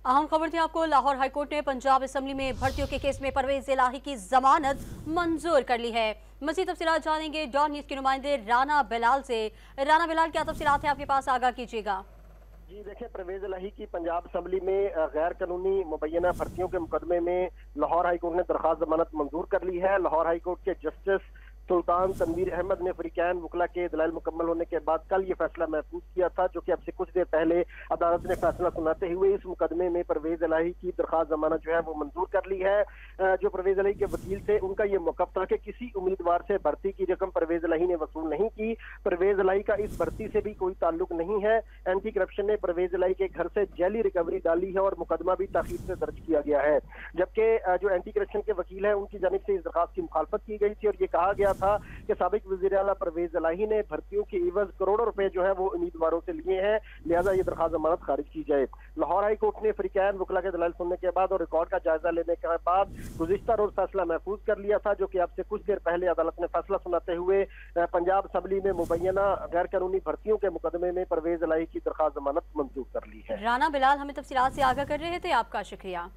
अहम खबर थी आपको। लाहौर हाईकोर्ट ने पंजाब असेंबली में भर्तियों के केस में परवेज इलाही की जमानत मंजूर कर ली है। मज़ीद तफसीलात जानेंगे डॉन न्यूज़ के नुमाइंदे राना बिलाल से। राना बिलाल, क्या तफसीलात है आपके पास, आगाह कीजिएगा। जी देखिए, परवेज इलाही की पंजाब असेंबली में गैर कानूनी मुबैना भर्तियों के मुकदमे में लाहौर हाईकोर्ट ने दरखास्त जमानत मंजूर कर ली है। लाहौर हाईकोर्ट के जस्टिस सुल्तान तनवीर अहमद ने फरीकैन वकला के दलाइल मुकम्मल होने के बाद कल ये फैसला महफूज किया था, जो कि अब से कुछ देर पहले अदालत ने फैसला सुनाते हुए इस मुकदमे में परवेज इलाही की दरखास्त जमानत जो है वो मंजूर कर ली है। जो परवेज इलाही के वकील थे, उनका ये मौकफ था कि किसी उम्मीदवार से भर्ती की रकम परवेज इलाही ने वसूल नहीं की। परवेज इलाही का इस भर्ती से भी कोई ताल्लुक नहीं है। एंटी करप्शन ने परवेज इलाही के घर से जैली रिकवरी डाली है और मुकदमा भी ताखीर से दर्ज किया गया है। जबकि जो एंटी करप्शन के वकील है, उनकी जानिब से इस दरखास्त की मुखालफत की गई थी और ये कहा गया था कि साबिक वज़ीर आला परवेज इलाही ने भर्तियों के इवज करोड़ों रुपए जो है वो उम्मीदवारों से लिए हैं, लिहाजा ये दरखास्त जमानत खारिज की जाए। लाहौर हाई कोर्ट ने फरीकैन वकला के दलाइल सुनने के बाद और रिकॉर्ड का जायजा लेने के बाद गुज़िश्ता रोज फैसला महफूज कर लिया था, जो कि अब से कुछ देर पहले अदालत ने फैसला सुनाते हुए पंजाब असेंबली में मुबैना गैर कानूनी भर्तियों के मुकदमे में परवेज इलाही की दरखास्त जमानत मंजूर कर ली है। राना बिलाल हमें तफसीलात से आगाह कर रहे थे, आपका शुक्रिया।